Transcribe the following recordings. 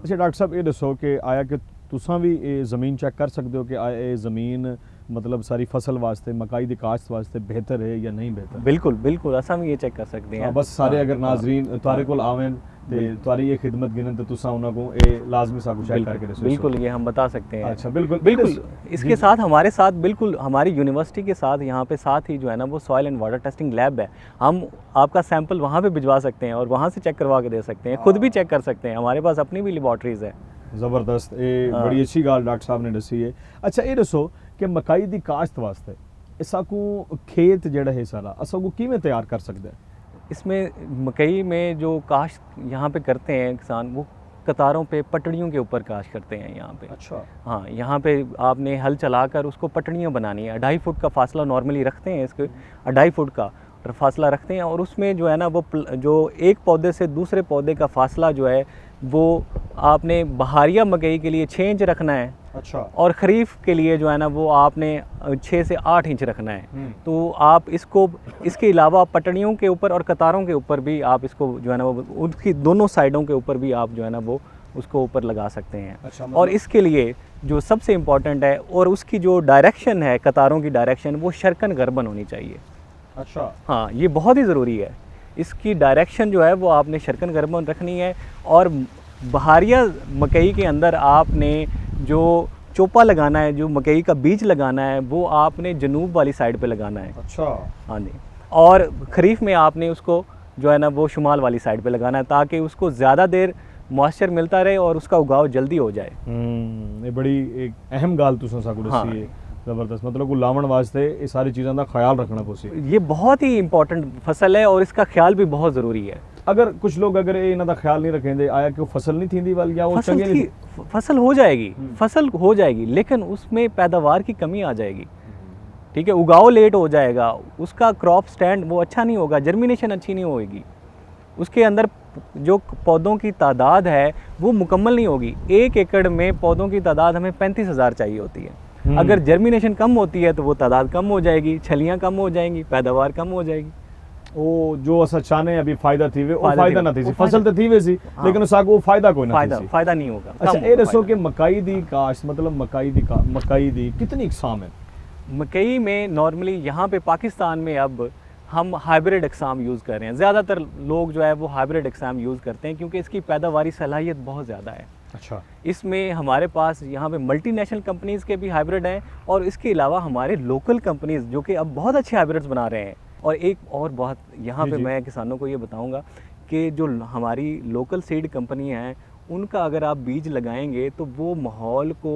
अच्छा डॉक्टर साहब ये दसो कि आया कि तुसां भी ये ज़मीन चेक कर सकते हो कि आया ये ज़मीन मतलब सारी फसल वास्ते मकाई दी काश्त वास्ते बेहतर है या नहीं बेहतर? बिल्कुल बिल्कुल असां भी ये चेक कर सकते हैं। बस सारे अगर नाजरीन तुआरे कोल आवें ते तुआरी ये खिदमत गिनन तो तुसां उन्हां को ये लाजमी साकू चेक करके दसो। बिल्कुल ये हम बता सकते हैं। अच्छा बिल्कुल बिल्कुल इसके साथ हमारे साथ बिल्कुल हमारी यूनिवर्सिटी के साथ यहाँ पे साथ ही जो है ना वो soil and water testing lab है। हम आपका सैंपल वहाँ पे भिजवा सकते हैं और वहाँ से चेक करवा के दे सकते हैं, खुद भी चेक कर सकते हैं। हमारे पास अपनी भी लेबॉर्टरीज है। ज़बरदस्त, ये बड़ी अच्छी गल डॉक्टर साहब ने दसी है। अच्छा ये दसो कि मकाई दी काश्त वास्ते इसाकू खेत जड़ा है सारा असाकू किवें तैयार कर सकते हैं? इसमें मकई में जो काश्त यहाँ पे करते हैं किसान, वो कतारों पे पटड़ियों के ऊपर काश्त करते हैं यहाँ पे। अच्छा हाँ, यहाँ पे आपने हल चलाकर उसको पटड़ियाँ बनानी है। 2.5 फुट का फासला नॉर्मली रखते हैं, इसके 2.5 फुट का फासला रखते हैं और उसमें जो है ना वो जो एक पौधे से दूसरे पौधे का फासला जो है वो आपने बहारिया मकई के लिए 6 इंच रखना है। अच्छा और ख़रीफ के लिए जो है ना वो आपने 6 से 8 इंच रखना है। तो आप इसको इसके अलावा पटड़ियों के ऊपर और कतारों के ऊपर भी आप इसको जो है ना वो उनकी दोनों साइडों के ऊपर भी आप जो है ना वो उसको ऊपर लगा सकते हैं। अच्छा, और इसके लिए जो सबसे इम्पॉर्टेंट है और उसकी जो डायरेक्शन है, कतारों की डायरेक्शन, वो शर्कन गर्बन होनी चाहिए। अच्छा हाँ, ये बहुत ही ज़रूरी है। इसकी डायरेक्शन जो है वो आपने शर्कन गर्बन रखनी है। और बहारिया मकई के अंदर आपने जो चोपा लगाना है, जो मकई का बीज लगाना है, वो आपने जनूब वाली साइड पे लगाना है। अच्छा हाँ जी। और खरीफ में आपने उसको जो है ना वो शुमाल वाली साइड पे लगाना है, ताकि उसको ज़्यादा देर मॉइस्चर मिलता रहे और उसका उगाव जल्दी हो जाए। ये बड़ी एक अहम गाल तुसां साकू दसी है। ज़बरदस्त, मतलब को लावण वास्ते ये सारी चीज़ों का ख्याल रखना पोसी। ये बहुत ही इंपॉर्टेंट फसल है और इसका ख्याल भी बहुत ज़रूरी है। अगर कुछ लोग अगर ये इन्हां दा ख्याल नहीं रखेंदे आया कि वो फसल नहीं थींदी वाल या वो चंगे नहीं फसल हो जाएगी, फसल हो जाएगी, लेकिन उसमें पैदावार की कमी आ जाएगी। ठीक है, उगाव लेट हो जाएगा, उसका क्रॉप स्टैंड वो अच्छा नहीं होगा, जर्मिनेशन अच्छी नहीं होगी, उसके अंदर जो पौधों की तादाद है वो मुकम्मल नहीं होगी। 1 एकड़ में पौधों की तादाद हमें 35,000 चाहिए होती है। अगर जर्मिनेशन कम होती है तो वो तादाद कम हो जाएगी, छलियाँ कम हो जाएंगी, पैदावार कम हो जाएगी। ओ जो असा चाहने अभी फायदा थी वे ओ फायदा ना थी सी फसल तो थी वे सी, लेकिन साकू वो फायदा कोई ना थी। फायदा नहीं होगा। अच्छा ये दसो कि मकाई दी काश्त मतलब मकाई दी कितनी इकसाम है? मकई में नॉर्मली यहाँ पे पाकिस्तान में अब हम हाइब्रिड अक़साम यूज़ कर रहे हैं। ज़्यादातर लोग जो है वो हाइब्रिड अक़साम यूज़ करते हैं क्योंकि इसकी पैदावारी सलाहियत बहुत ज़्यादा है। अच्छा, इसमें हमारे पास यहाँ पे मल्टीनेशनल कंपनीज़ के भी हाइब्रिड हैं और इसके अलावा हमारे लोकल कंपनीज़ जो कि अब बहुत अच्छे हाइब्रिड्स बना रहे हैं। और एक और बहुत यहाँ पे मैं किसानों को ये बताऊँगा कि जो हमारी लोकल सीड कंपनी हैं उनका अगर आप बीज लगाएंगे तो वो माहौल को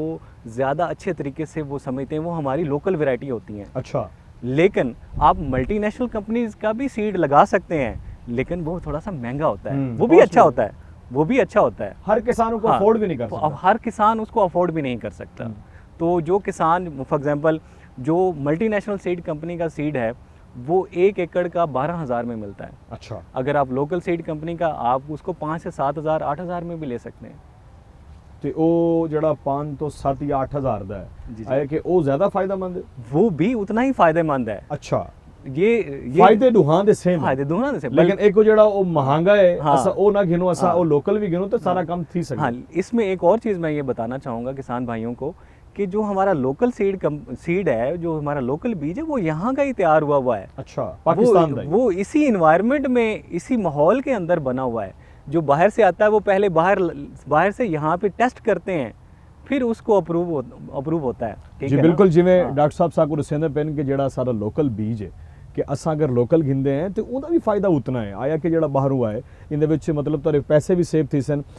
ज़्यादा अच्छे तरीके से वो समझते हैं, वो हमारी लोकल वैरायटी होती हैं। अच्छा, लेकिन आप मल्टीनेशनल कंपनीज़ का भी सीड लगा सकते हैं, लेकिन वो थोड़ा सा महंगा होता है। वो भी अच्छा होता है, वो भी अच्छा होता है। हर किसान को अफोर्ड भी नहीं कर सकता। अब हर किसान उसको अफोर्ड भी नहीं कर सकता। तो जो किसान फॉर एग्जांपल जो मल्टीनेशनल सीड कंपनी का सीड है वो 1 एकड़ का 12,000 में मिलता है। अच्छा, अगर आप लोकल सीड कंपनी का आप उसको 5 से 7,000 8,000 में भी ले सकते हैं। ਤੇ ਉਹ ਜਿਹੜਾ 5 ਤੋਂ 7 ਜਾਂ 8000 ਦਾ ਹੈ ਆਇਆ ਕਿ ਉਹ ਜ਼ਿਆਦਾ ਫਾਇਦਾਮੰਦ ਹੈ? वो भी उतना ही फायदेमंद है। अच्छा, ये फायदे दुहां दे सेम फायदे दोनों से, लेकिन एक ਜਿਹੜਾ ਉਹ महंगा है हाँ, असा ਉਹ ਨਾ गिनो असा ਉਹ लोकल भी गिनो तो सारा काम थी सके। हाँ, इसमें एक और चीज़ मैं ये बताना चाहूँगा किसान भाइयों को कि जो हमारा लोकल सीड है, जो हमारा लोकल बीज है, वो यहाँ का ही तैयार हुआ है। अच्छा, पाकिस्तान का वो इसी इन्वायरमेंट में, इसी माहौल के अंदर बना हुआ है। जो बाहर से आता है वो पहले बाहर से यहाँ पे टेस्ट करते हैं, फिर उसको अप्रूव होता है। ठीक जी है बिल्कुल, जिमें डॉक्टर साहब साकू दसेंदे पेन कि जेड़ा सारा लोकल बीज है कि असां अगर लोकल घिंदे हैं तो ਉਹਦਾ भी फायदा उतना है आया कि जेड़ा बाहरों आए इंदे विच मतलब तुहाडे पैसे भी सेव थी सन